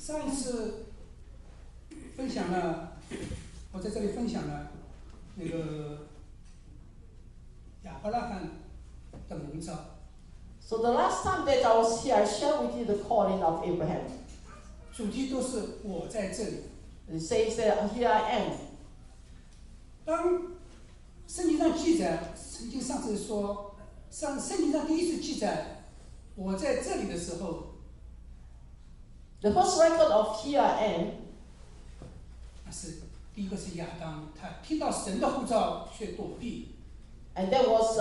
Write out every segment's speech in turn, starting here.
上一次分享了，我在这里分享了那个亚伯拉罕的蒙召。So the last time that I was here, I shared with you the calling of Abraham. 主题都是我在这里。It says that here I am. 当圣经上记载，曾经上次说，圣经上第一次记载我在这里的时候。The first record of here I am. 是第一个是亚当，他听到神的呼召却躲避。And that was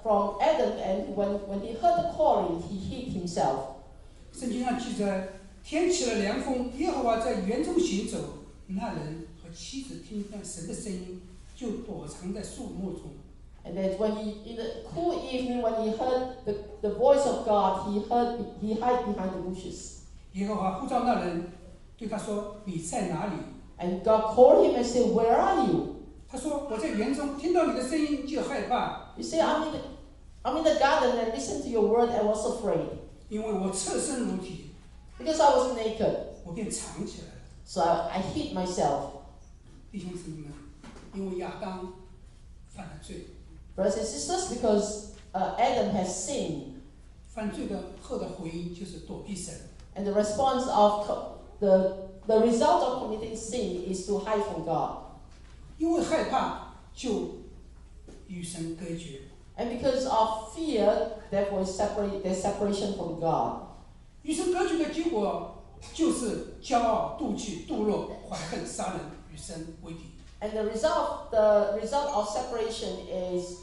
from Adam, and when he heard the calling, he hid himself. 圣经上记载，天起了凉风，耶和华在园中行走，那人和妻子听见神的声音，就躲藏在树木中。And that when he, in the cool evening, when he heard the voice of God, he hid behind the bushes. 耶和华呼召那人，对他说：“你在哪里？” And God called him and said, "Where are you?" 他说：“我在园中，听到你的声音就害怕。” You say, I'm in the garden and listened to your word and was afraid. 因为我侧身如体。Because I was naked. 我便藏起来了。So I hid myself. 弟兄姊妹们，因为亚当犯了罪。Brothers and sisters, because Adam has sinned. 犯罪的后的回应就是躲避神。And the response of the result of committing sin is to hide from God. 因为害怕，就与神隔绝。And because of fear, therefore there's separation from God. 与神隔绝的结果就是骄傲、妒忌、堕落、怀恨、杀人，与神为敌。And the result of separation is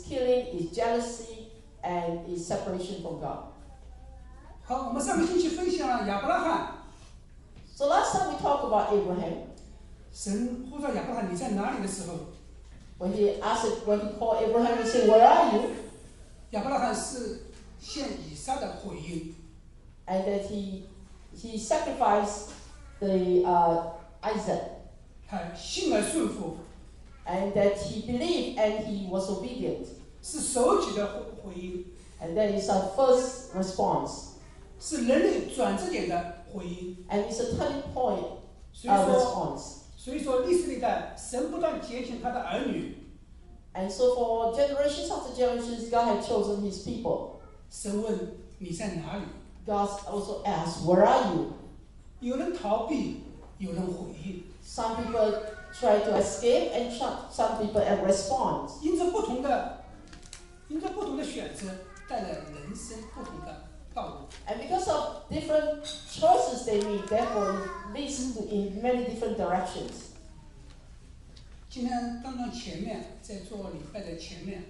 killing, is jealousy, and is separation from God. 好，我们上个星期分享了亚伯拉罕。So last time we talked about Abraham. 神呼召亚伯拉罕，你在哪里的时候 when he called Abraham and said, "Where are you?" 亚伯拉罕是献以撒的回应。And that he sacrificed the Isaac. 他信而顺服。And that he believed and he was obedient. 是首级的回应。And that is our first response. 是人类转折点的回应。And it's a turning point response. 所以说，历史历代，神不断拣选他的儿女。And so for generations after generations, God had chosen His people. 神问你在哪里 God also asked, "Where are you?" 有人逃避，有人回应。Some people try to escape, and some people respond. 因着不同的选择，带来人生不同的道路。And because of different choices they make, therefore it leads in many different directions. 今天刚刚前面在做礼拜的前面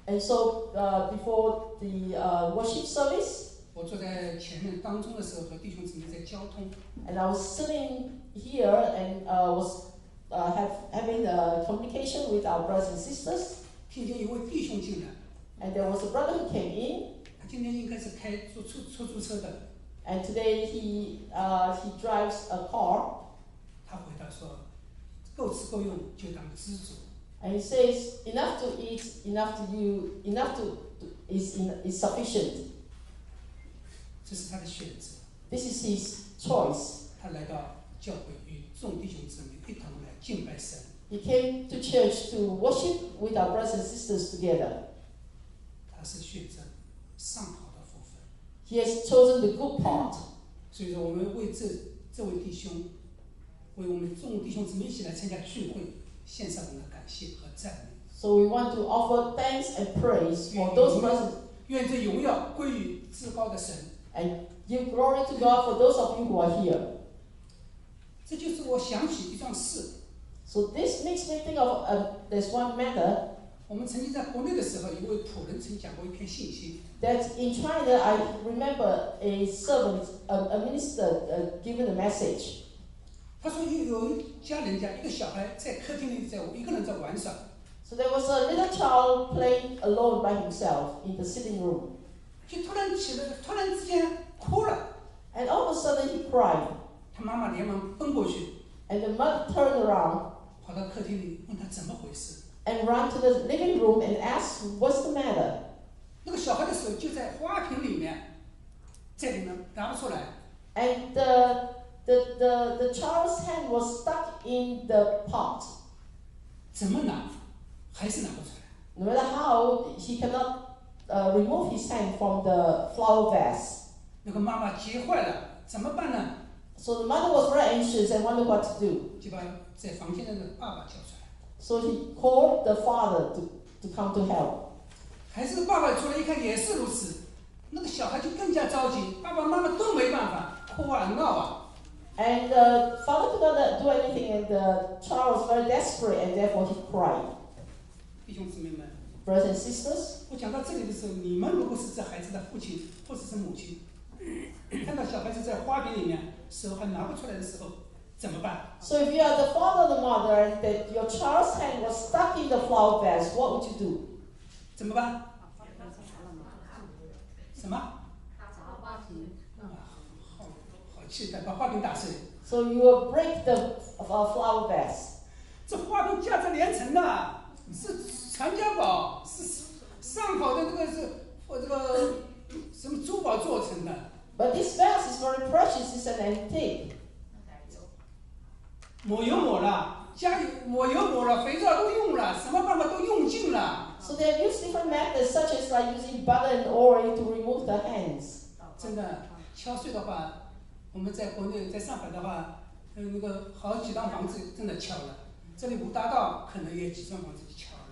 And so before the worship service, 我坐在前面当中的时候，和弟兄姊妹在交通。and I was sitting here and was having a communication with our brothers and sisters. 听见一位弟兄进来 And there was a brother who came in. 他今天应该是开出租车的。 And today he drives a car. 他回答说：“够吃够用，就当知足。” And he says, "Enough to eat, enough is sufficient." 这是他的选择。 This is his choice. 他来到教会，与众弟兄姊妹一同来敬拜神。 He came to church to worship with our brothers and sisters together. 他是选择上好的部分。 He has chosen the good part. 所以说，我们为这位弟兄，为我们众弟兄姊妹一起来参加聚会，献上我们的感谢和赞美。 So we want to offer thanks and praise for those brothers 愿这荣耀归于至高的神。 and give glory to God for those of you who are here. 这就是我想起一桩事。 So this makes me think of there's one matter 我们曾经在国内的时候，一位仆人曾讲过一篇信息。 that in China I remember a servant, a minister given a message. 他说有一家人家一个小孩在客厅里一个人在玩耍。 So there was a little child playing alone by himself in the sitting room. 就突然之间哭了。 And all of a sudden he cried. 他妈妈连忙奔过去， And the mother turned around 跑到客厅里问他怎么回事。 and ran to the living room and asked, "What's the matter?" 那个小孩的手就在花瓶里面，这里面拿不出来。 And the child's hand was stuck in the pot. 怎么拿，还是拿不出来。 No matter how, he cannot remove his hand from the flower vase. 那个妈妈急坏了，怎么办呢？ So the mother was very anxious and wondered what to do. 就把在房间的那个爸爸叫出来。 So he called the father to come to help. 孩子的爸爸出来一看也是如此，那个小孩就更加着急，爸爸妈妈都没办法，哭啊闹啊。 And the father could not do anything, and the child was very desperate, and therefore he cried. 弟兄姊妹们， Brothers and sisters, 我讲到这里的时候，你们如果是这孩子的父亲或者是母亲，看到小孩子在花瓶里面手还拿不出来的时候，怎么办？ so if you are the father or the mother and that your child's hand was stuck in the flower vase, what would you do? 怎么办？什么？好气的，把花瓶打碎。 So you will break the flower vase. 这花瓶价值连城的，是传家宝，是上好的这个什么珠宝做成的。 But this vase is very precious, it's an antique. 抹油抹了，家里抹油抹了，肥皂都用了，什么办法都用尽了。 So they have used different methods, such as like using butter and oil to remove the hands. 真的，敲碎的话，我们在国内在上海的话，那个好几幢房子真的敲了。这里五大道可能也几幢房子敲了。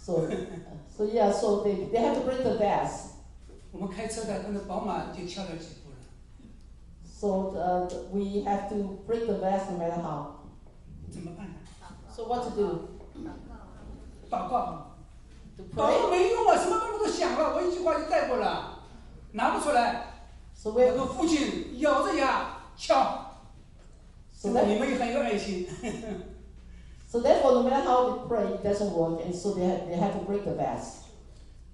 So yeah, so they have to break the vase. 我们开车的跟着宝马就敲了几步了。 So we have to break the vase no matter how. 怎么办呢？ So what to do? 祷告。 To 祷告 pray. 没用啊，什么办法都想了，我一句话就带过了，拿不出来。 So 我 we 的父亲咬着牙敲。 so 你们也很有爱心。 therefore, no matter how they pray, it doesn't work, and so they have to break the vase.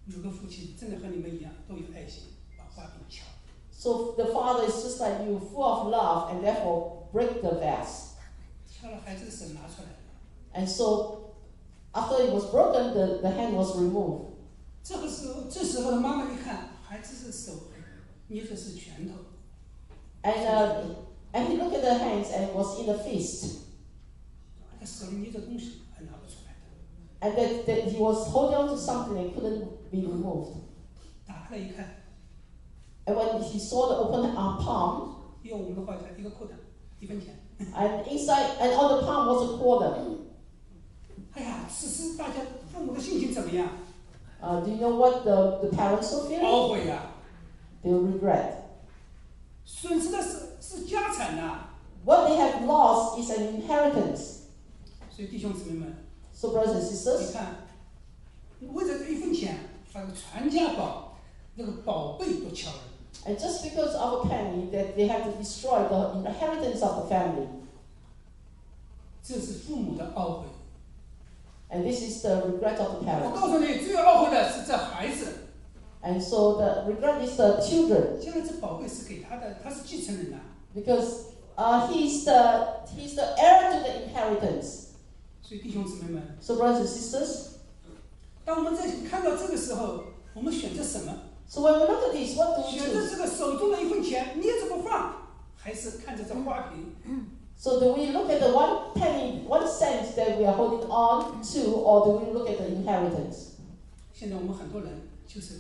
有个父亲真的和你们一样都有爱心，把花瓶敲。 So the father is just like you, full of love, and therefore break the vase. 敲了，孩子的手拿出来了。 And so after it was broken, the hand was removed. 这时候的妈妈一看，孩子的手捏的是拳头。 And he looked at the hands and it was in a fist. 他手里捏着东西还拿不出来的。 And that he was holding on to something and couldn't be removed. 打开来一看， And when he saw the open palm, 用我们的话讲，一个扣的，1分钱。 and inside and on the palm was a quarter. 哎呀，此时大家父母的心情怎么样？ Do you know what the parents will feel? 懊悔呀、They will regret. 损失的是家产呐、 What they have lost is an inheritance. 所以弟兄姊妹们， So brothers and 你 sisters, 看，为了这1分钱，把传家宝那个宝贝都敲了。 and just because of a penny, that they have to destroy the inheritance of the family. 这是父母的懊悔。 And this is the regret of the 我 parents. 告诉你，最懊悔的是这孩子。 And so the regret is the children, 将来这宝贝是给他的，他是继承人呐、 because he's the heir to the inheritance. 所以弟兄姊妹们， So brothers and sisters, 当我们在看到这个时候，我们选择什么？ so when we look at this, what do we 选择 choose? 这个手中的1分钱捏着不放，还是看着这花瓶？ So do we look at the 1 penny, 1 cent that we are holding on to, or do we look at the inheritance? 现在我们很多人就是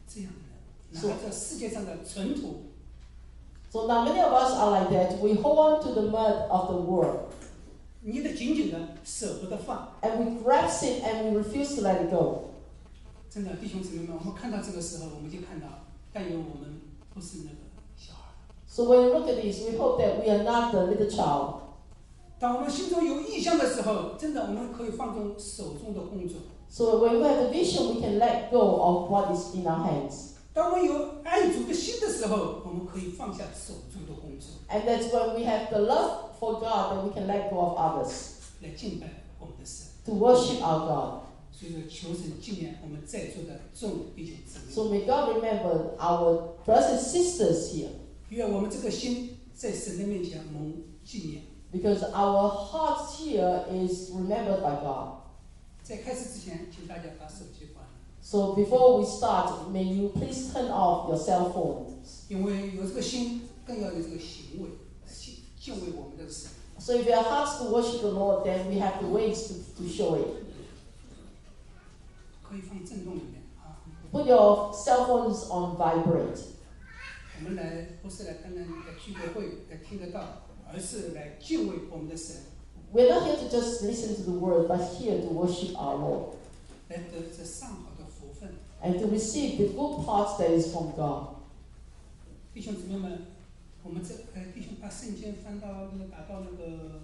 这样的人，拿着世界上的尘土， So now many of us are like that. We hold on to the mud of the world, 捏得紧紧的，舍不得放。 and we grasp it and we refuse to let it go. 真的，弟兄姊妹们，我们看到这个时候，我们就看到，但愿我们不是那个小孩。 So when we look at this, we hope that we are not the little child. 当我们心中有意向的时候，真的我们可以放纵手中的工作。 So when we have a vision, we can let go of what is in our hands. 当我们有爱主的心的时候，我们可以放下手中的工作， And that's when we have the love for God that we can let go of others 来敬拜我们的神。 to worship our God. 所以说，求神纪念我们在座的众弟兄姊妹。 So may God remember our brothers and sisters here, 愿我们这个心在神的面前蒙纪念。 because our hearts here is remembered by God. 在开始之前，请大家把手机关了。So before we start, may you please turn off your cell phones. 因为有这个心，更要有这个行为，敬畏我们的神。So if your hearts to worship the Lord, then we have the ways to show it. 可以放震动里面啊。Put your cell phones on vibrate. 我们不是来单单来聚个会来听得到，而是来敬畏我们的神。We're not here to just listen to the word, but here to worship our Lord. 来得这上好的福分。And to receive the good parts that is from God. 弟兄姊妹们，我们弟兄把圣经翻到打到那个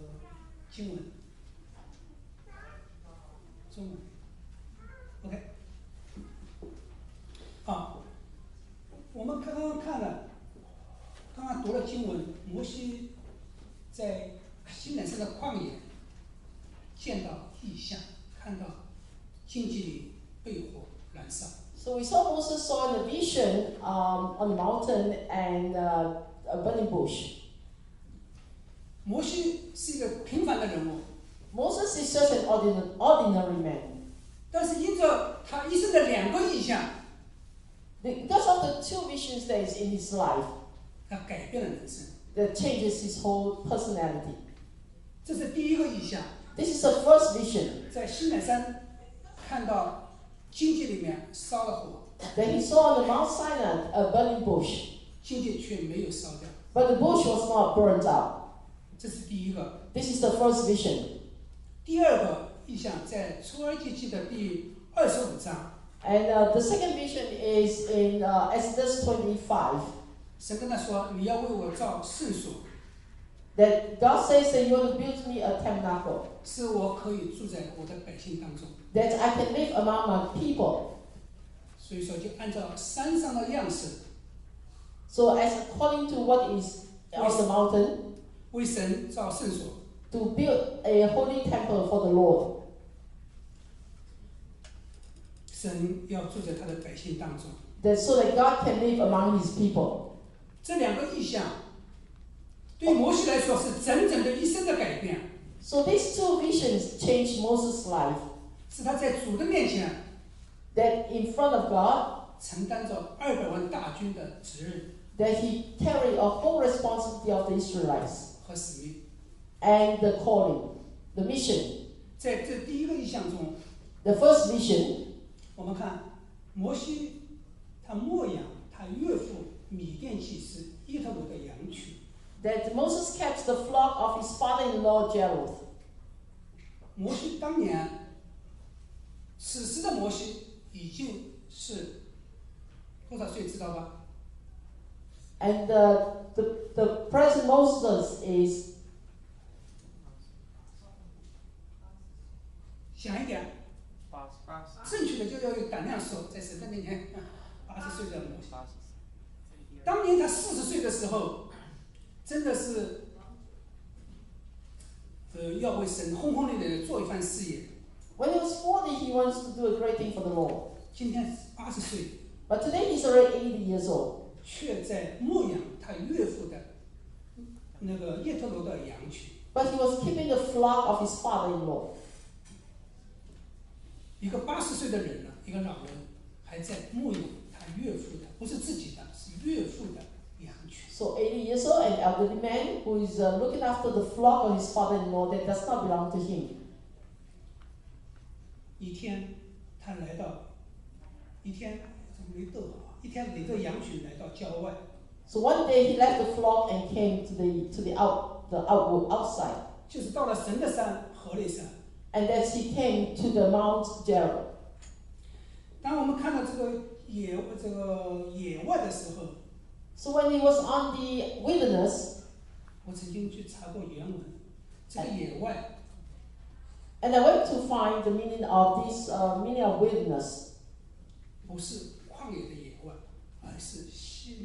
经文，中文 ，OK。我们刚刚看了，刚刚读了经文，摩西在西乃山的旷野见到异象，看到荆棘里被火燃烧。So we saw Moses saw in the vision on the mountain and a burning bush. 摩西是一个平凡的人物。Moses is just an ordinary man. 但是因着他一生的2个异象， because of the 2 visions that is in his life, 他改变了人生。that changes his whole personality. 这是第一个异象。This is the first vision. 在西乃山看到荆棘里面烧了火。That he saw on the Mount Sinai a burning bush. 荆棘却没有烧掉。But the bush was not burned out. 这是第一个。This is the first vision. 第二个异象在出埃及记的第25章。And the second vision is in Exodus 25. 神跟他说：“你要为我造圣所。” That God says that you want to build me a tabernacle. 是我可以住在我的百姓当中。That I can live among my people. 所以说，就按照山上的样式。So as according to what is on the mountain. 为神造圣所。To build a holy temple for the Lord. 神要住在他的百姓当中。That so that God can live among His people. 这2个意象，对摩西来说是整整的一生的改变。So these 2 visions changed Moses' life. 是他在主的面前。That in front of God. 承担着200万大军的责任。That he carried a whole responsibility of the Israelites. 和使命。And the calling, the mission. 在这第一个意象中。The first vision. 我们看摩西，他牧养他岳父米甸祭司耶特罗的羊群。That Moses kept the flock of his father-in-law Jeroth. 摩西当年，此时的摩西已经是多少岁？知道吧？ And the present Moses is. 想一点。正确的就要有胆量说，在神的面前，80岁的摩西。当年他40岁的时候，真的是，要为神轰轰烈烈的做一番事业。When he was 40, he wants to do a great thing for the Lord. 今天80岁。But today he's already 80 years old. 却在牧养他岳父的那个耶特罗的羊群。But he was keeping the flock of his father-in-law. 一个80岁的人呢，一个老人还在牧养他岳父的，不是自己的，是岳父的羊群。So 80 years old, an elderly man who is looking after the flock of his father-in-law that does not belong to him. 一天，他来到，一天领着羊群来到郊外。So one day he left the flock and came to the outside. 就是到了神的山何烈山。And that he came to the Mount Jeroth. 当我们看到这个野外的时候 ，So when he was on the wilderness, 我曾经去查过原文，这个野外 and I went to find the meaning of this meaning of wilderness. 不是旷野的野外，而是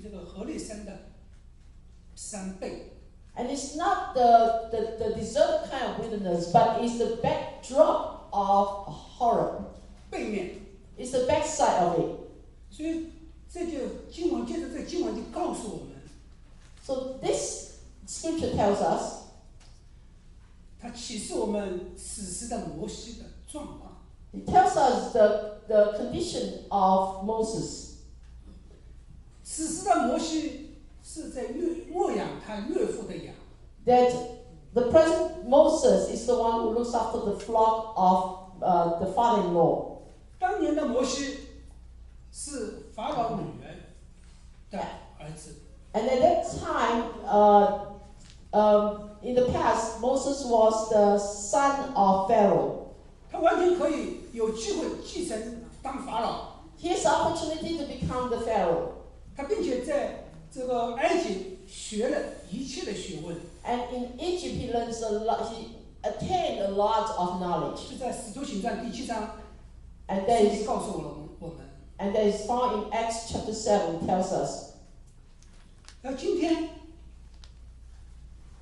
这个何烈山的山背。And it's not the desert kind of wilderness, but it's the backdrop of horror. 背面 It's the backside of it. 所以这就经文，接着这经文就告诉我们。So this scripture tells us. 它启示我们此时的摩西的状况。It tells us the condition of Moses. 此时的摩西是在牧养他岳父的羊。That the present Moses is the one who looks after the flock of the father-in-law. 当年的摩西是法老女儿的儿子。And at that time, in the past, Moses was the son of Pharaoh. 他完全可以有机会继承当法老。He has the opportunity to become the Pharaoh. 他并且在这个埃及学了一切的学问。And in Egypt, he learns a lot. He attained a lot of knowledge. 是在使徒行传第7章， And 圣经告诉我们。And that is found in Acts chapter 7. Tells us. 而今天，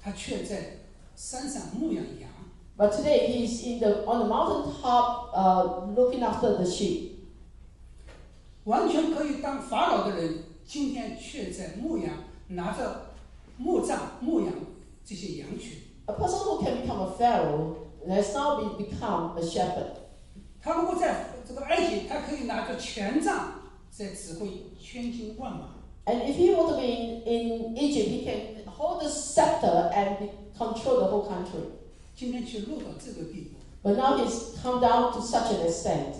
他却在山上牧养羊。But today he is on the mountain top, looking after the sheep. 完全可以当法老的人，今天却在牧羊，拿着牧杖牧养这些羊群。A person who can become a pharaoh has now become a shepherd. 他如果在这个埃及，他可以拿着权杖在指挥千军万马。And if he were to be in Egypt, he can hold the scepter and control the whole country. 今天却落到这个地步。But now he's come down to such an extent.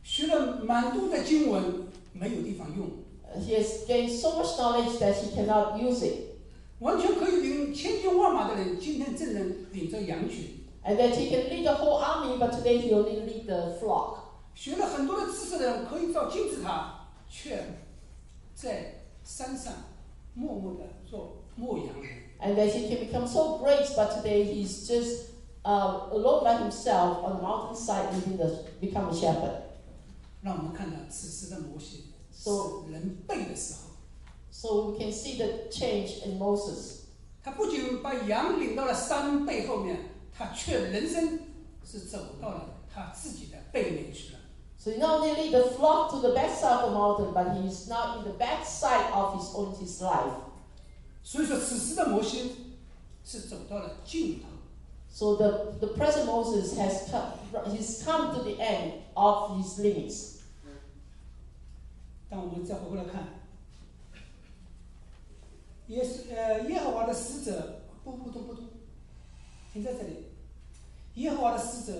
学了满肚的经文，没有地方用。He has gained so much knowledge that he cannot use it. 完全可以领千军万马的人，今天正能领着羊群。And that he can lead the whole army, but today he only lead the flock. 学了很多的知识的人，可以造金字塔，却在山上默默地做牧羊人。And that he can become so great, but today he's just alone by himself on the mountainside, become a shepherd. 让我们看到此时的摩西是 So- 人背的时候， So we can see the change in Moses. 他不仅把羊领到了山背后面，他却人生是走到了他自己的背面去了。So he not only lead the flock to the backside of the mountain, but he is now in the backside of his life. 所以说，此时的摩西是走到了尽头。So the present Moses he's come to the end of his limits. 当我们再回过来看，耶和华的使者，不，停在这里。耶和华的使者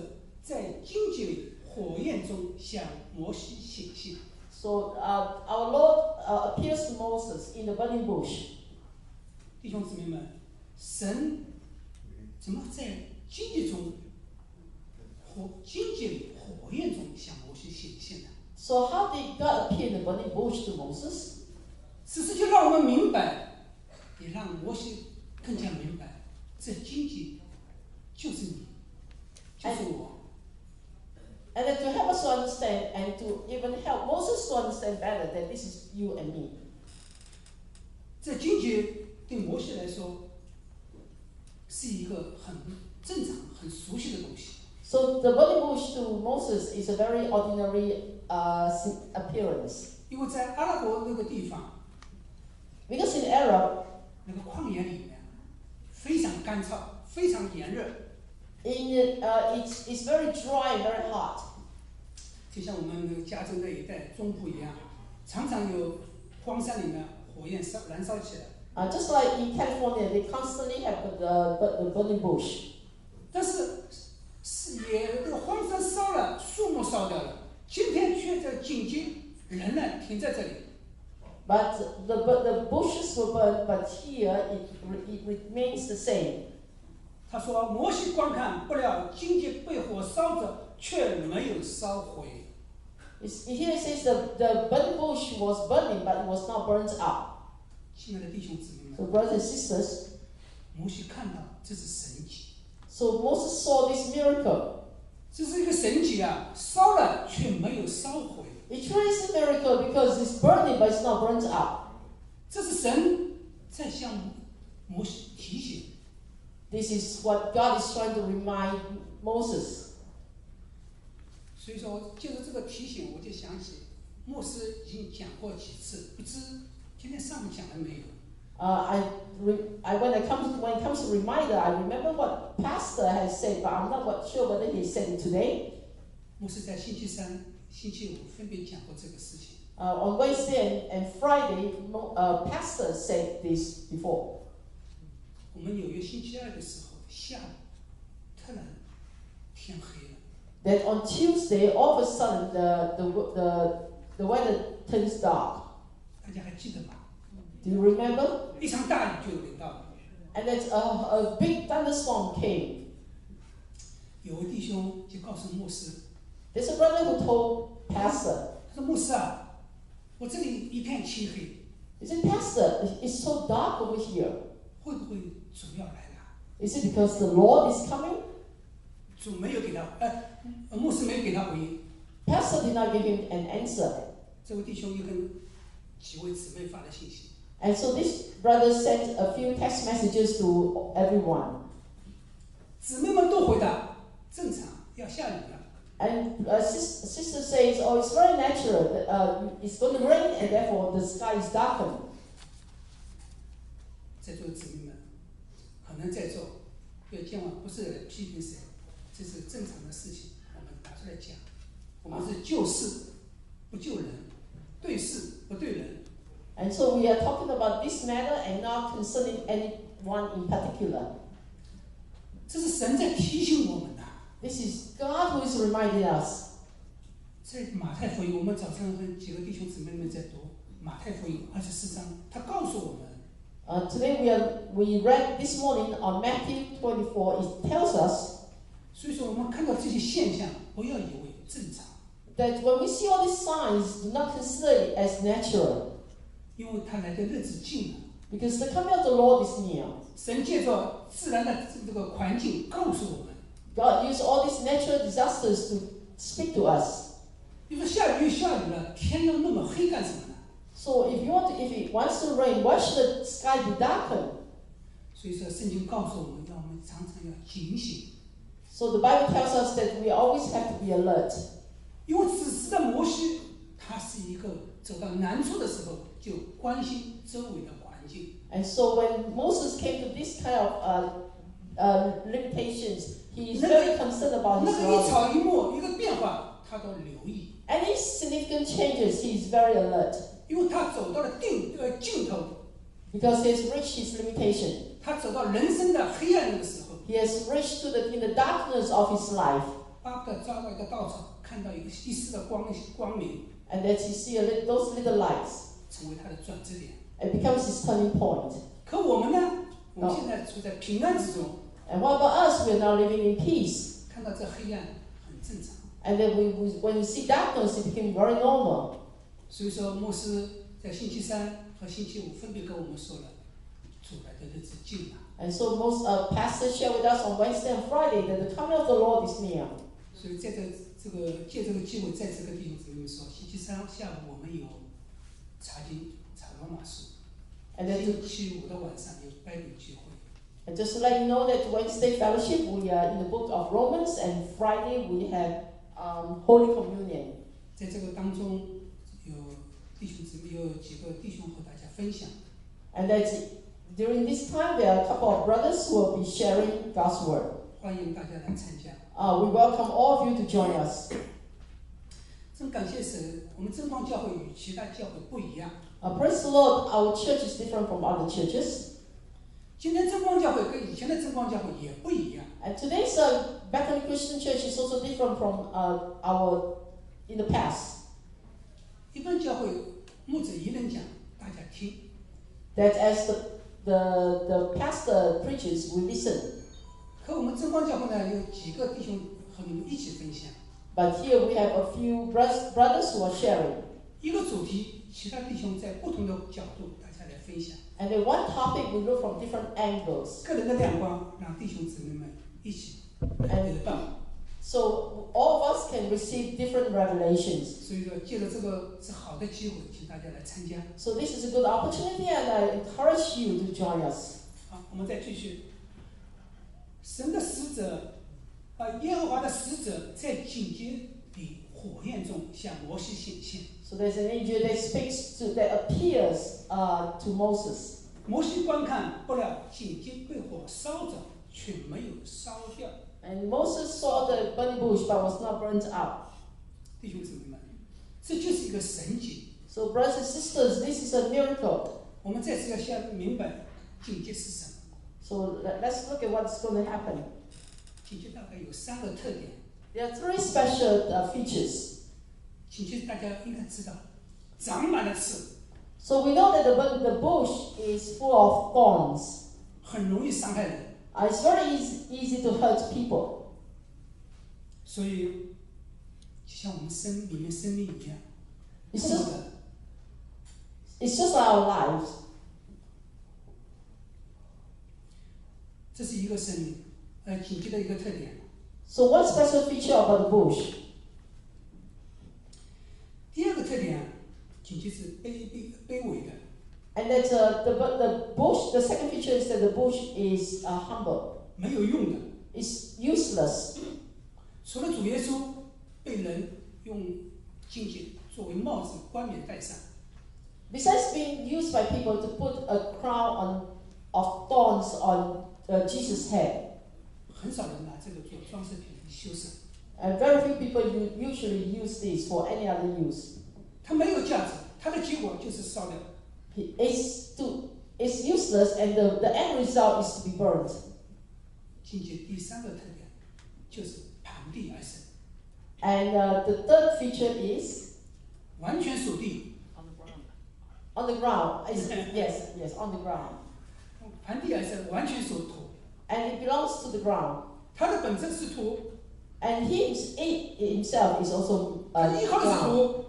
在荆棘里、火焰中向摩西显现。So our Lord appears to Moses in the burning bush. 弟兄姊妹们，神怎么在荆棘里、火焰中向摩西显现呢？ So how did God appear in the burning bush to Moses? 此事就让我们明白，也让摩西更加明白，这荆棘就是你，就是我。And then to help us to understand and to even help Moses to understand better that this is you and me. 这荆棘对摩西来说是一个很正常、很熟悉的东西。So the burning bush to Moses is a very ordinary appearance. 因为在阿拉伯那个地方， Because in Arab, 那个旷野里面非常干燥，非常炎热。it's very dry and very hot. 就像我们那个加州那一带中部一样，常常有荒山里面火焰燃烧起来。Just like in California, they constantly have the burning bush. 但是这个荒山烧了，树木烧掉了，今天却在紧急仍然停在这里。But the bushes were burned, but here it remains the same. 他说：“摩西观看，不料荆棘被火烧着，却没有烧毁。” Here it says the burning bush was burning, but it was not burnt up. 亲爱的弟兄姊妹们， So brothers and sisters, 摩西看到这是神迹， so Moses saw this miracle. 这是一个神迹啊！烧了却没有烧毁， It truly is a miracle because it's burning, but it's not burnt up. 这是神在向摩西提醒。 This is what God is trying to remind Moses. 所以说，借着这个提醒，我就想起牧师已经讲过几次，不知今天上午讲了没有？ When it comes to reminder, I remember what Pastor has said, but I'm not sure whether he said it today. 牧师在星期三、星期五分别讲过这个事情。On Wednesday and Friday, pastor said this before. 我们纽约星期二的时候，下午突然天黑了。That on Tuesday, all of a sudden, the weather turns dark. 大家还记得吗？ Do you remember? 一场大雨就临到了。And that a big thunderstorm came. 有位弟兄就告诉牧师， There's a brother who told pastor, 他说：“牧师啊，我这里一片漆黑， he said, Pastor, it's so dark over here. 会不会主要来了？” Is it because the Lord is coming? 主没有给他，牧师没有给他回应。 Pastor did not give him an answer. 这位弟兄又跟几位姊妹发了信息， And so this brother sent a few text messages to everyone. 姊妹们都回答正常，要下雨了。 And sister says, oh, it's very natural. It's going to rain and therefore the sky is darkened. 在座的姊妹们，可能在座要千万不是来批评谁，这是正常的事情，我们拿出来讲。我们是救事不救人，对事不对人。 And so we are talking about this matter and not concerning anyone in particular. 这是神在提醒我们的。 This is God who is reminding us. 在马太福音，我们早上和几个弟兄姊妹们在读马太福音24章，他告诉我们。 Today we read this morning on Matthew 24. It tells us 所以说，我们看到这些现象，不要以为正常， that when we see all these signs, do not consider it as natural, 因为他来的日子近了。 because the coming of the Lord is near. 神借着自然的这个环境告诉我们。 God used all these natural disasters to speak to us. 你说下雨了，天要那么黑干什么呢？ So if it wants to rain, why should the sky be darkened? 所以说，圣经告诉我们，让我们常常要警醒。 So the Bible tells us that we always have to be alert. 因为此时的摩西，他是一个走到难处的时候，就关心周围的环境。 And so when Moses came to this kind of limitations, he is very concerned about 那 his 个一 surroundings. 草一木，一个变化，他都留意， Any significant changes, he is very alert 因为他走到了尽头， because he has reached his limitation. 他走到人生的黑暗的时候， He has reached in the darkness of his life, 巴不得抓到一个稻草，看到一丝的光明， and that he see those little lights. 成为他的转折点。 It becomes his turning point. 可我们呢？我们现在处在平安之中， And what about us? We are now living in peace. 看到这黑暗很正常。 And then when we see darkness, it became very normal. 所以说，牧师在星期三和星期五分别跟我们说了，主来的日子近了。 And so most pastors share with us on Wednesday and Friday that the coming of the Lord is near. 所以在借这个机会，再次跟弟兄姊妹们说，星期三下午我们有查罗马书， And then 星期五的晚上有拜读聚会。 And just to let you know that Wednesday fellowship, we are in the book of Romans, and Friday we have Holy Communion. 在这个当中，有几个弟兄和大家分享。 And that during this time, there are a couple of brothers who will be sharing God's word. 欢迎大家来参加。We welcome all of you to join us. 真感谢神，我们真光教会与其他教会不一样。 Praise the Lord, our church is different from other churches. 今天真光教会跟以前的真光教会也不一样。 And today's Bethany Christian Church is also different from in the past. 一般教会牧者一人讲，大家听。 That as the pastor preaches, we listen. 可我们真光教会呢，有几个弟兄和你们一起分享。 But here we have a few brothers who are sharing. 一个主题，其他弟兄在不同的角度，大家来分享。 And then one topic we look from different angles. 个人的亮光，让弟兄姊妹们一起来得到。 So all of us can receive different revelations. 所以说，借着这个是好的机会，请大家来参加。 So this is a good opportunity, and I encourage you to join us. 好，我们再继续。神的使者，耶和华的使者在警戒里火焰中向摩西显现。 So there's an angel that appears to Moses. 摩西观看，不料警戒被火烧着，却没有烧掉。 And Moses saw the burning bush, but was not burnt out. 弟兄姊妹们，这就是一个神迹。So, brothers and sisters, this is a miracle. 我们再次要先明白境界是什么。So, let's look at what's going to happen. 境界大概有3个特点。There are 3 special features. 境界大家应该知道，长满了刺， So, we know that the bush is full of thorns. 很容易伤害人。It's very easy to hurt people. 所以，就像我们生命一样， It's 过 just, 的 it's just like our lives. 这是一个生命，境界的一个特点。 So, one special feature about the bush. 第二个特点，境界是卑微的。 And that the bush, the second feature is that the bush is humble. 没有用的， It's useless. 除了主耶稣被人用荆棘作为帽子冠冕戴上， Besides being used by people to put a crown of thorns on Jesus' head, 很少人拿这个做装饰品修饰。 and very few people usually use this for any other use. 它没有价值，它的结果就是烧掉。 It's useless, and the end result is to be burned. 境界第3个特点就是盘地而生， And the third feature is 完全属地。 on the ground. Yes, on the ground. 盘地而生，完全属土。 And it belongs to the ground. 它的本身是土， And he himself is also 它依靠的是 ground. 土，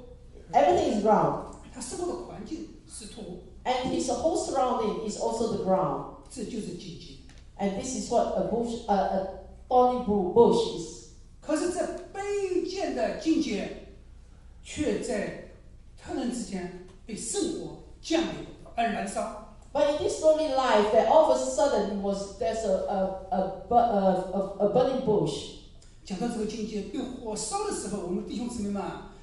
Everything is ground. 它生活的环境是土， And his whole surrounding is also the ground. 这就是境界。 And this is what a thorny bush is. 可是这卑贱的境界，却在突然之间被圣火降临而燃烧。 But in this lonely life, that all of a sudden there's a burning bush. 讲到这个境界被火烧的时候，我们弟兄姊妹们啊，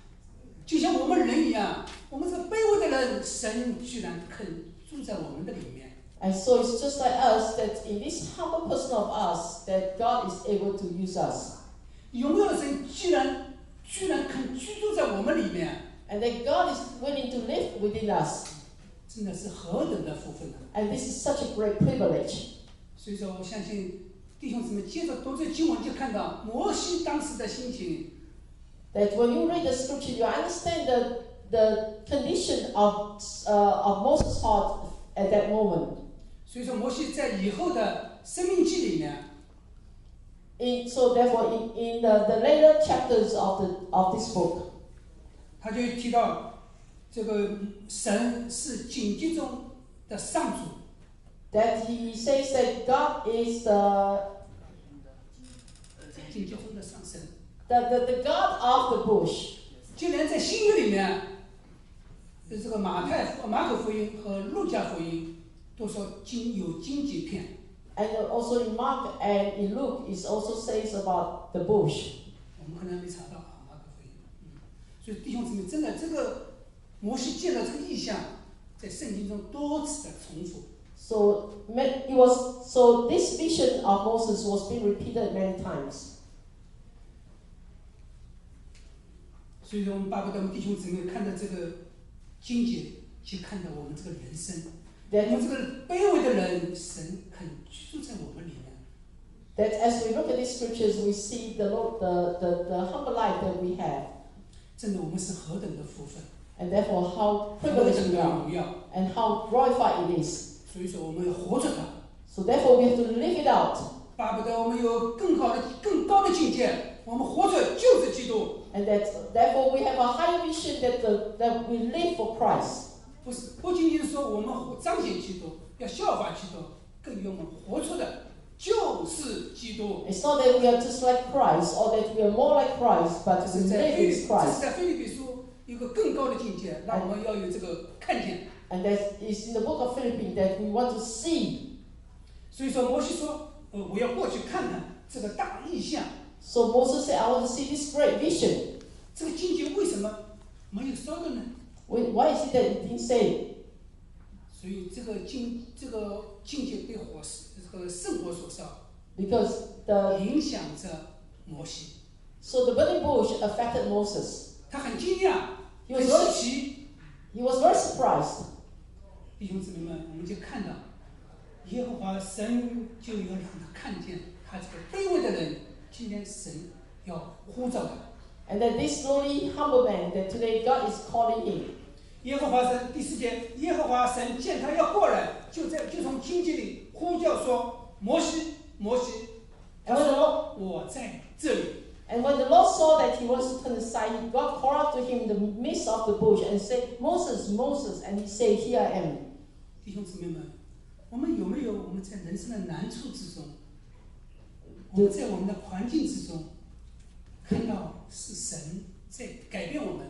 就像我们人一样，我们这卑微的人，神居然肯住在我们的里面。 And so it's just like us, that in this humble person of us, that God is able to use us. 荣耀的神居然肯居住在我们里面， And that God is willing to live within us. 真的是何等的福分啊！ And this is such a great privilege. 所以说，我相信弟兄姊妹接着读这经文，就看到摩西当时的心情。 That when you read the scripture, you understand the condition of Moses' heart at that moment. 所以说，摩西在以后的生命记里面， So therefore, in the later chapters of this book, 他就提到这个神是荆棘中的上主， that he says that God is the 荆棘中的上神。 God of the bush. 就连在新约里面，这个马可福音和路加福音都说有荆棘片。 And also in Mark and in Luke, it also says about the bush. 我们可能没查到啊，马可福音。所以弟兄姊妹，真的这个摩西见到这个意象，在圣经中多次的重复。So this vision of Moses was being repeated many times. 所以说，我们巴不得我们弟兄姊妹看到这个经节，去看到我们这个人生。我们这个卑微的人，神肯居住在我们里面。 That as we look at these scriptures, we see the humble life that we have, 真的，我们是何等的福分， and therefore how 何 privileged 等 we 的 are, 荣耀。 and how glorified it is. 所以说，我们要活着它。 So therefore, we have to live it out. 巴不得我们有更高的境界，我们活着就是基督。 And therefore we have a higher vision that we live for Christ. 不仅仅说我们彰显基督，要效法基督，更愿我们活出的就是基督。 It's not that we are just like Christ or that we are more like Christ, but 这 we 是在 live 腓 in Christ. 立比书有个更高的境界，让我们要有这个看见。 And that is in the book of Philippians that we want to see. 所以说，摩西说，我要过去看看这个大异象。 So Moses said, I want to see this great vision. 这个境界为什么没有烧的呢？ Why is it that it didn't say? 所以这个境界被这个圣火所烧， Because 影响着摩西。 so the burning bush affected Moses. 他很惊讶， He 很 was 稀 very, 奇。 he was very surprised. 弟兄姊妹们，我们就看到耶和华神就要让他看见他这个卑微的人，今天神要呼召他。 And that this lowly, humble man, that today God is calling him. 耶和华神第4节，耶和华神见他要过来，就从荆棘里呼叫说：“摩西，摩西。”他说：“我在这里。” And when the Lord saw that he was to turn aside, God called out to him in the midst of the bush and said, Moses, Moses, and he said, Here I am. 弟兄姊妹们，我们有没有我们在人生的难处之中，我们在我们的环境之中，看到是神在改变我们？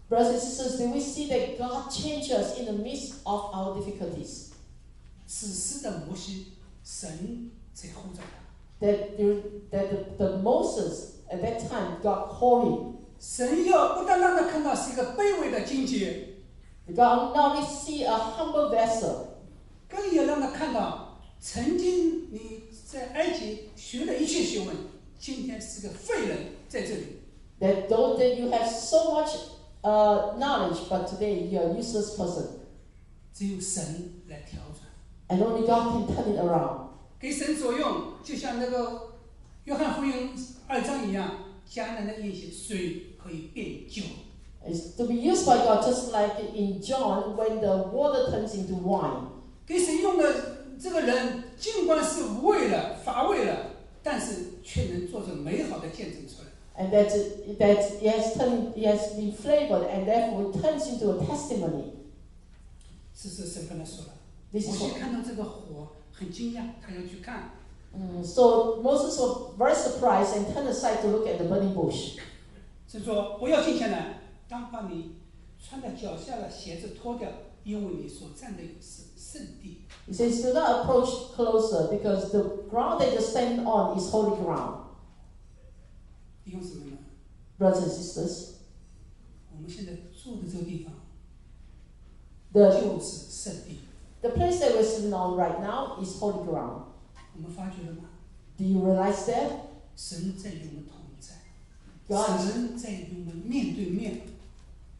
Brothers and sisters, do we see that God changed us in the midst of our difficulties? 此时的摩西，神在呼召他。 That the Moses, at that time, God called him. 神要不单让他看到是一个卑微的荆棘， God not only see a humble vessel, 更要让他看到曾经你在埃及学的一切学问，今天是个废人在这里。 that though that you have so much knowledge, but today you are a useless person. 只有神来调整， And only God can turn it around. 给神所用，就像那个约翰福音2章一样，迦南的宴席，水可以变酒。 It's to be used by God, just like in John when the water turns into wine. 给神用的这个人，尽管是无味了、乏味了，但是却能做出美好的见证出来。 And that he has been flavored, and therefore it turns into a testimony. 是神跟他说了， This 摩 is 西 what, 看到这个火很惊讶，他要去看。 so Moses was very surprised and turned aside to look at the burning bush. 神说：“不要近前来，当把你穿在脚下的鞋子脱掉，因为你所站的是圣地。” He says, do not approach closer because the ground that you stand on is holy ground. 弟兄姊妹们， Brothers and sisters, 我们现在住的这个地方 the, 就是圣地。 the place that we're sitting on right now is holy ground. 我们发觉了吗？ Do you realize that? 神在与我们同在， God, 神在与我们面对面。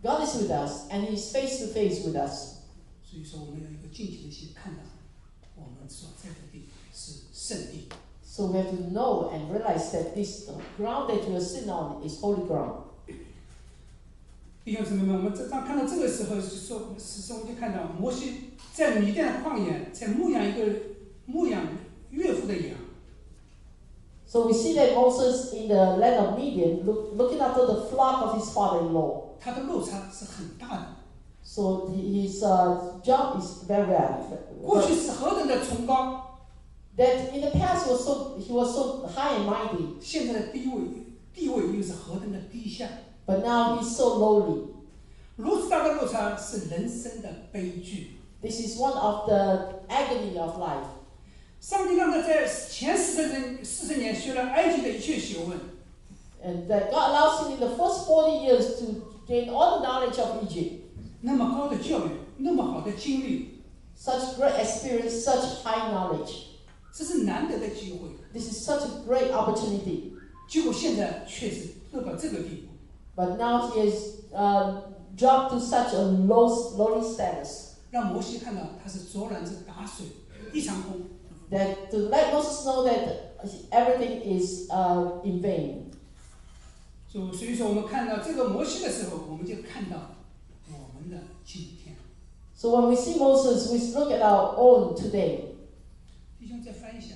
God is with us and He is face to face with us. 所以说，我们要有一个敬虔的心，看到我们所在的地是圣地。 So we have to know and realize that this ground that we are sitting on is holy ground. 弟兄姊妹们，我们当看到这个时候，我们就看到摩西在米甸的旷野，在牧养岳父的羊。 So we see that Moses in the land of Midian looking after the flock of his father-in-law. 他的落差是很大的。 So his job is very bad. 过去是何等的崇高， That in the past he was so high and mighty, 现在的地位又是何等的低下。 but now he's so lowly. 如此大的落差是人生的悲剧。 This is one of the agony of life. 上帝让他在前40年学了埃及的一切学问， And that God allows him in the first 40 years to gain all the knowledge of Egypt. 那么高的教育，那么好的经历， Such great experience, such high knowledge. 这是难得的机会。 This is such a great opportunity. 结果现在却是落到这个地步， But now he has dropped to such a lowly status. 让摩西看到他是卓然之打水一场空。 That to let Moses know that everything is in vain. 所以说，我们看到这个摩西的时候，我们就看到我们的今天。 So when we see Moses, we look at our own today. 弟兄再翻一下，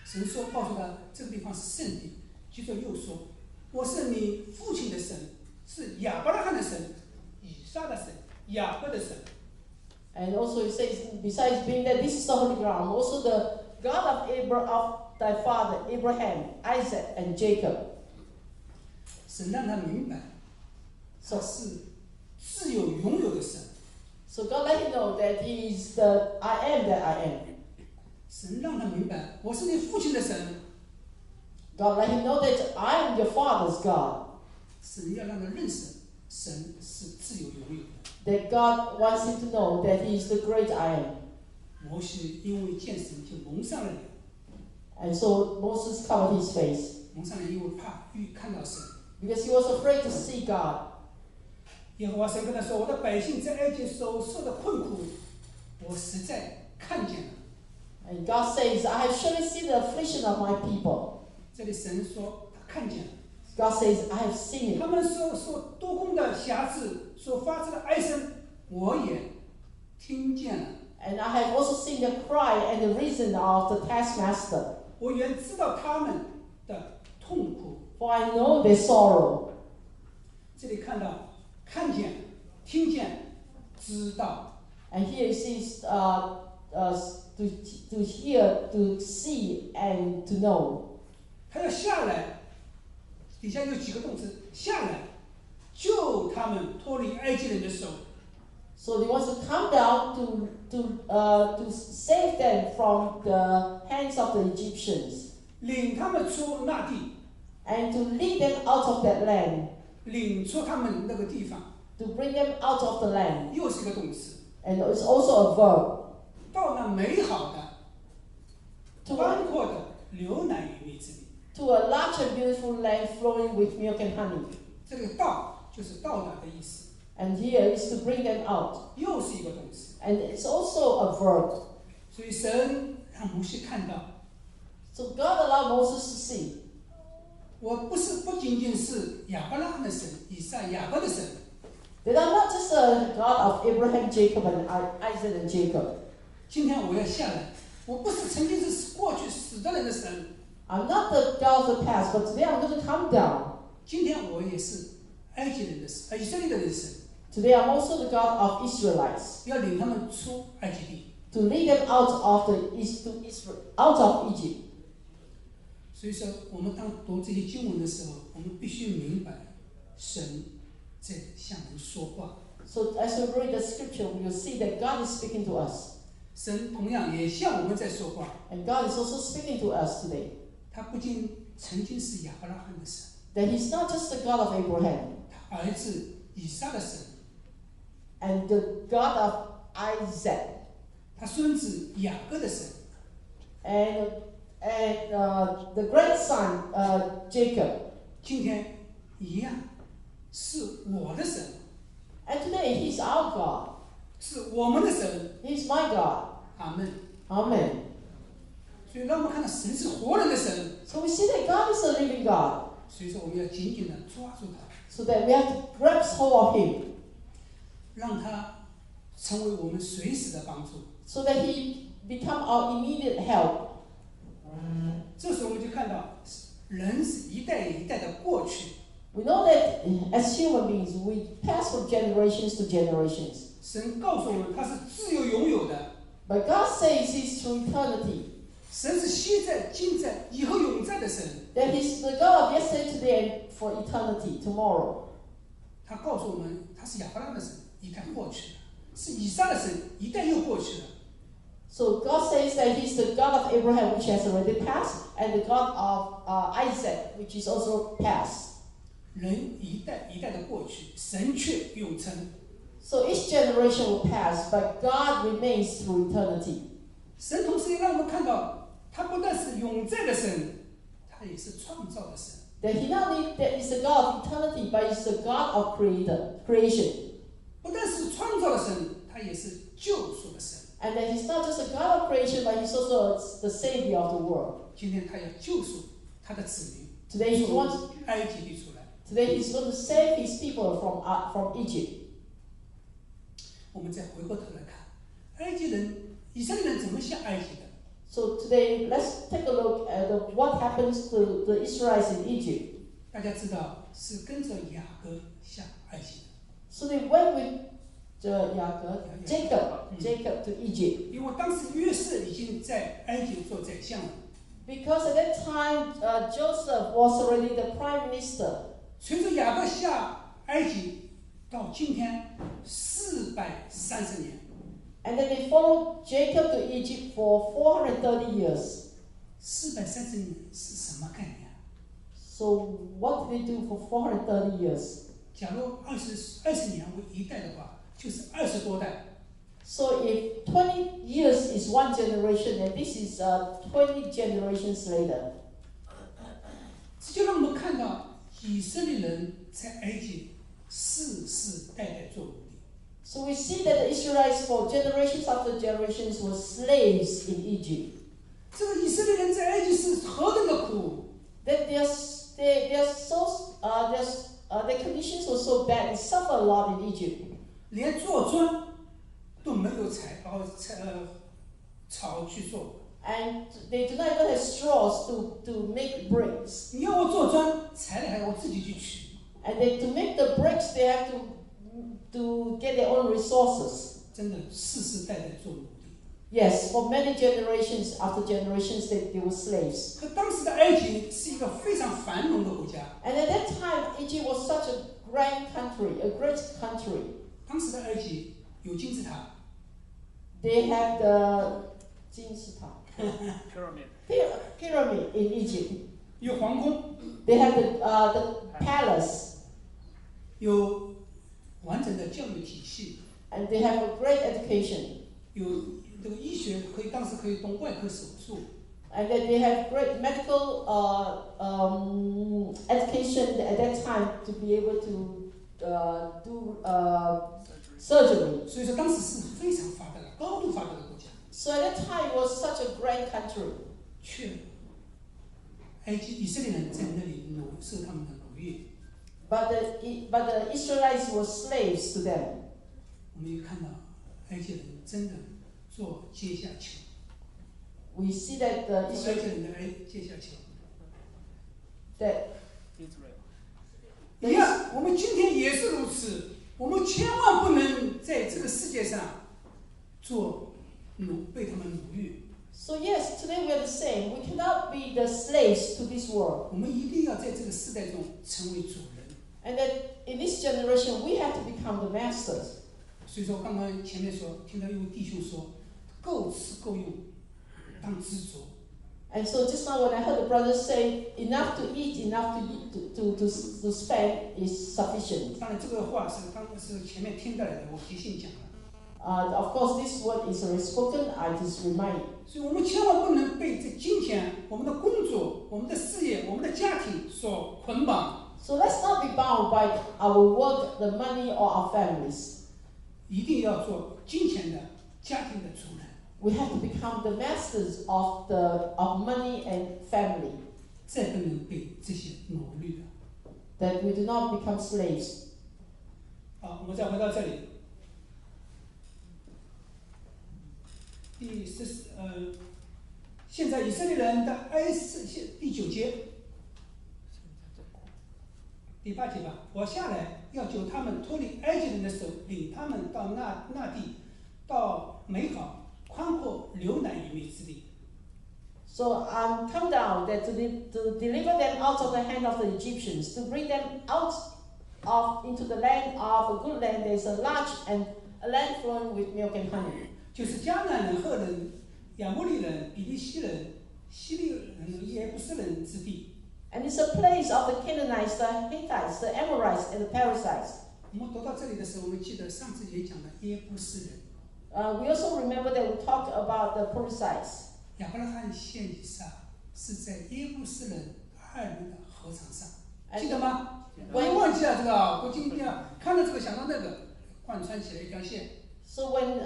神说告诉他这个地方是圣地，接着又说：“我是你父亲的神，是亚伯拉罕的神，以撒的神，雅各的神。” And also it says, besides being that this is the holy ground, also the God of thy father Abraham, Isaac, and Jacob. 神让他明白，他是自有拥有的神。 So God let him know that He is the I am that I am. 神让他明白，我是你父亲的神。 God let him know that I am your father's God. 神要让他认识，神是自有拥有的。 That God wants him to know that He is the great I am. 摩西因为见神就蒙上了脸。And so Moses covered his face 蒙上了因为怕遇看到神。 because he was afraid to see God. 耶和华神跟他说：“我的百姓在埃及所受的困苦，我实在看见了。” And God says, I have surely seen the affliction of my people. 这里神说他看见了。 God says, I have seen 他 it. 们所多空的辖制，所发出的哀声，我也听见了。 And I have also seen the cry and the reason of the taskmaster. 我原知道他们的痛苦。 For I know their sorrow. 这里看到、看见、听见、知道。 And here it says to hear, to see, and to know. 他要下来，底下有几个动词：下来，救他们脱离埃及人的手。 So he wants to come down to save them from the hands of the Egyptians 领他们出那地， and to lead them out of that land, 领出他们那个地方， to bring them out of the land. 又是一个动词。 And it's also a verb. 到那美好的、 To 宽阔的流奶与蜜之地。 to a large and beautiful land flowing with milk and honey. 这个到就是到达的意思， And here is to bring them out. 又是一个动词。 And it's also a verb. 所以神让摩西看到， So God allowed Moses to see. 我不仅仅是亚伯拉罕的神、以撒、雅各的神， That I'm not just a God of Abraham, Jacob, and Isaac and Jacob. 今天我要下来，我不是曾经是过去死的人的神， I'm not the God of the past, but today I'm going to come down. 今天我也是埃及人的神，以色列人的神， Today I'm also the God of Israelites. 要领他们出埃及地。 To lead them out of out of Egypt. 所以说，我们当读这些经文的时候，我们必须明白，神在向人说话。 So as we read the scripture, we will see that God is speaking to us. 神同样也向我们在说话。 And God is also speaking to us today. 他不仅曾经是亚伯拉罕的神， That He's not just the God of Abraham 他儿子以撒的神， and the God of Isaac 他孙子雅各的神， and the grandson Jacob. 今天一样是我的神， And today He's our God. 是我们的神。 He's my God. 阿门。 Amen. 所以让我们看到神是活人的神， So we see that God is a living God. 所以说我们要紧紧的抓住他， So that we have to grasp hold of Him. 让他成为我们随时的帮助。 So that He become our immediate help. 这时候我们就看到，人是一代一代的过去， We know that as human beings, we pass from generations to generations. 神告诉我们他是自由拥有的， But God says He's through eternity. 神是昔在、今在、以后永在的神。 That He's the God of yesterday, today, and for eternity, tomorrow. 他告诉我们，他是亚伯拉罕的神，一代过去了；是以撒的神，一代又过去了。 So God says that He's the God of Abraham, which has already passed, and the God of Isaac, which is also past. 人一代一代的过去，神却永存。 So each generation will pass, but God remains through eternity. 神同时也让我们看到，他不但是永在的神，他也是创造的神。 That He not only that is the God of eternity, but He's the God of creation. 不但是创造的神，他也是救赎的神。 And that He's not just a God of creation, but He's also the Savior of the world. 今天他要救赎他的子民， Today He wants. 从埃及地出来。 Today He's going to save His people from Egypt. 我们再回过头来看，埃及人、以色列人怎么下埃及的？ So today, let's take a look at what happens to the Israelites in Egypt. 大家知道是跟着雅各下埃及的， So they went with Jacob to Egypt. 因为当时约瑟已经在埃及做宰相了。 Because at that time, Joseph was already the prime minister. 随着雅各下埃及，到今天430年。 And then they followed Jacob to Egypt for 430 years. 430年是什么概念？ So what did they do for 430 years? 假如20年为一代的话，就是20多代 So if 20 years is one generation, and this is 20 generations later. 这就让我们看到以色列人在埃及世世代代做奴隶。So we see that the Israelites for generations after generations were slaves in Egypt. 这个以色列人在埃及是何等的苦！ That their conditions were so bad, they suffered a lot in Egypt. 连做砖都没有草去做。 And they do not even have straws to make bricks. 你要我做砖，材料还要我自己去取。 And to make the bricks, they have to get their own resources. 真的世世代代做奴隶。 Yes, for many generations after generations, they were slaves. 可当时的埃及是一个非常繁荣的国家。 And at that time, Egypt was such a grand country, a great country. 当时的埃及有金字塔。 They have the 金字塔 pyramid in Egypt. 有皇宫。 They have the palace. 有完整的教育体系。 And they have a great education. 有这个医学当时可以动外科手术。 And that they have great medical education at that time to be able to do surgery. 所以说当时是非常发达的、高度发达的国家。 So at that time it was such a great country. 却以色列人在那里受他们的奴役。 But the Israelites were slaves to them. 我们也看到埃及人真的做阶下囚。 We see that the 埃及人的阶下囚。 that 一样，我们今天也是如此。我们千万不能在这个世界上被他们奴役。 So yes, today we are the same. We cannot be the slaves to this world. 我们一定要在这个世代中成为主人。 And that in this generation we have to become the masters. 所以说，刚刚前面听到一位弟兄说，够吃够用，当知足。 And so just now when I heard the brothers say, enough to eat, enough to spend is sufficient. 当然，这个话是前面听到来的，我即兴讲了。 Of course, this word is already spoken. I just remind. 所以我们千万不能被这金钱、我们的工作、我们的事业、我们的家庭所捆绑。 So let's not be bound by our work, the money, or our families. 一定要做金钱的、家庭的主人。 We have to become the masters of money and family. 再不能被这些奴隶了。 That we do not become slaves. 好，我们再回到这里。现在以色列人的第9节，第8节吧。我下来要救他们脱离埃及人的手，领他们到那地，到美好宽阔流奶与蜜之地。 So come down that to deliver them out of the hand of the Egyptians, to bring them out into the land of a good land. There is a large and a land flowing with milk and honey. 就是迦南人、赫人、亚摩利人、比利西人、希利人、耶布斯人之地。 And it's a place of the Canaanites, the Hittites, the Amorites, and the Perizzites. 我们读到这里的时候，我们记得上次也讲了耶布斯人。 We also remember that we talked about the Perizzites. 亚伯拉罕献以撒是在耶布斯人2人的禾场上，记得吗？我也忘记了这个啊，我今天看到这个想到那个，贯穿起来一条线。 So when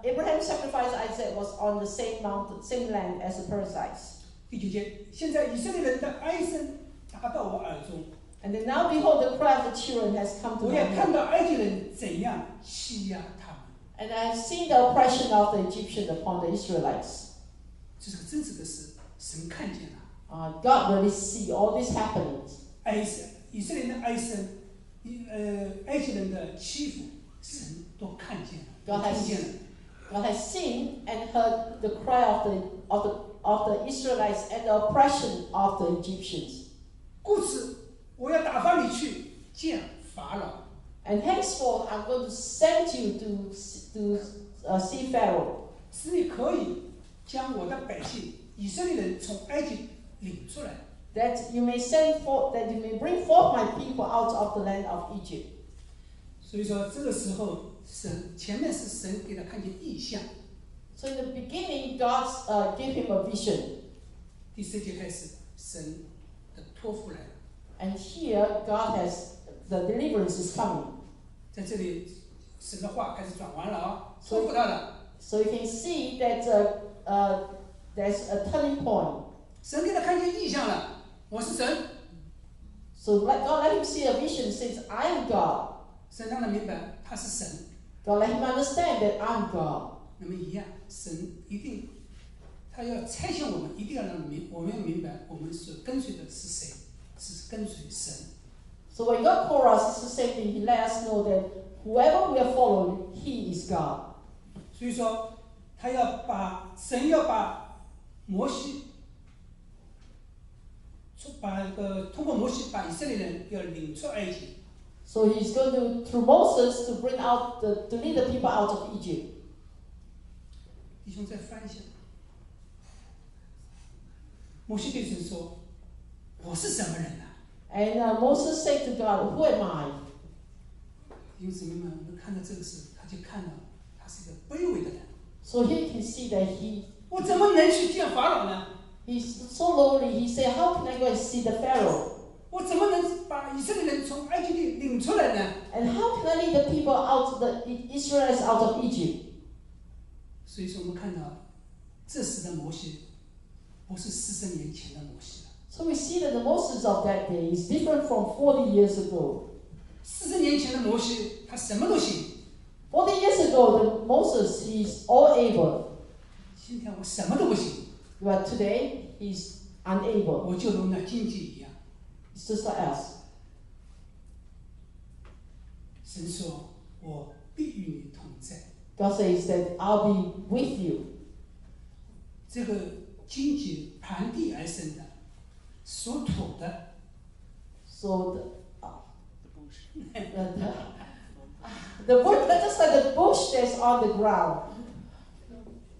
Abraham sacrificed Isaac was on the same mountain, same land as the Perizzites. 第9节，现在以色列人的哀声达到我耳中。 And then now behold, the cry of the children has come to 我 my 也看 ear. 到埃及人怎样欺压他们。 And I have seen the oppression of the Egyptians upon the Israelites. 这是个真实的事，神看见了。God really see all these happenings. 哀声，以色列人的哀声，埃及人的欺负，神都看见了，听见了。 God has seen and heard the cry of the Israelites and the oppression of the Egyptians. 故此，我要打发你去见法老。 And henceforth, I'm going to send you to see Pharaoh. 使你可以将我的百姓以色列人从埃及领出来。 That you may bring forth my people out of the land of Egypt. 所以说，这个时候前面是神给他看见异象。So in the beginning, God gave him a vision. 第4节开始，神的托付来了。And here, God has the deliverance is coming. 在这里，神的话开始转弯了啊，托付他了。So you can see that there's a turning point. 神给他看见异象了，我是神。So God let him see a vision. Says, "I am God." 神让他明白他是神。God let him understand that I'm God. 那么一样，神一定，他要差遣我们，一定要让我们明白，我们所跟随的是谁，是跟随神。So when God calls us, it's the same thing. He let us know that whoever we are following, He is God. 所以说，神要把摩西，通过摩西把以色列人要领出埃及。So He's going to, through Moses, to bring out to lead the people out of Egypt. 弟兄再翻一下，摩西对神说：“我是什么人啊？” And Moses said to God, "Who am I?" 弟兄姊妹们，我们看到这个时，他就看到他是一个卑微的人。So here you can see that我怎么能去见法老呢？ he's so lowly. He said, "How can I go and see the Pharaoh? 我怎么能把以色列人从埃及地领出来呢？ And how can I lead the people out, the Israelites out of Egypt?" 所以说，我们看到这时的摩西不是40年前的摩西了。So we see that the Moses of that day is different from 40 years ago. 40年前的摩西，他什么都行。40 years ago, the Moses, he's all able. 今天我什么都不行。 But today, he's unable. 我就如那荆棘一样。It's just like us. 神说：“我必与你同在。” God says that I'll be with you. 这个荆棘盘地而生的，属土的。So the bush, just like the bush that's on the ground.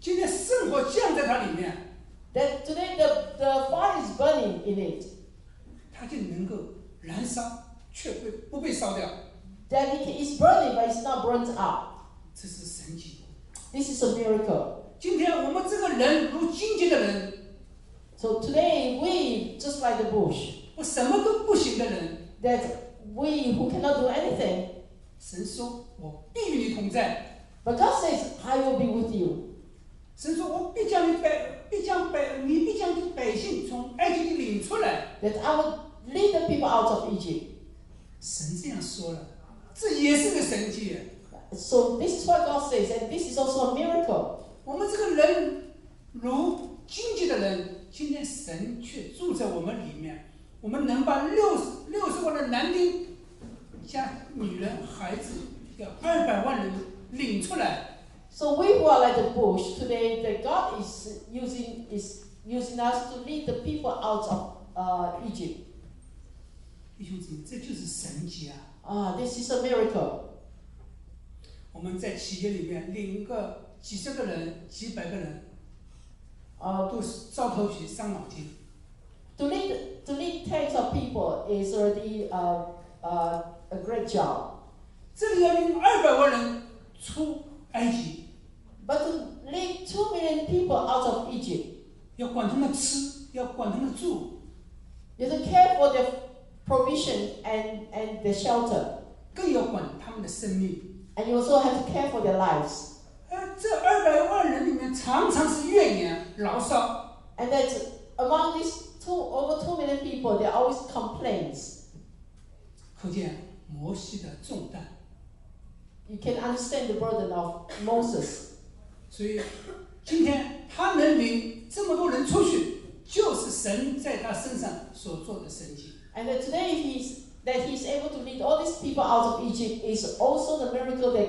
今天圣火降在它里面， That today the fire is burning in it. 它就能够燃烧，却不被烧掉。 That it is burning, but it's not burnt up. 这是神迹。 This is a miracle. 今天我们这个人如荆棘的人， So today we, just like the bush, 我什么都不行的人， that we who cannot do anything, 神说：“我必与你同在。” but God says, "I will be with you." 神说：“我必将你必将百姓从埃及地领出来。” That I will lead the people out of Egypt. 神这样说了，这也是个神迹。 So this is what God says, and this is also a miracle. 我们这个人如荆棘的人，今天神却住在我们里面。我们能把60万的男丁加女人、孩子，要200万人领出来。 So we who are like the bush today, that God is using us to lead the people out of Egypt. 弟兄姊妹，这就是神迹啊！ This is a miracle. 我们在企业里面领个几十个人、几百个人，都是糟头皮、伤脑筋。 To lead tens of people is already a great job. 这里要领200万人出埃及， But to lead 2 million people out of Egypt, 要管他们吃，要管他们住， you have to care for their provision and their shelter. 更要管他们的生命。 And you also have to care for their lives. 而这200万人里面，常常是怨言、牢骚。 And that among these over 2 million people, there are always complaints. 可见摩西的重担。 You can understand the burden of Moses. 所以今天他能领这么多人出去，就是神在他身上所做的神迹。 And that today he's able to lead all these people out of Egypt is also the miracle that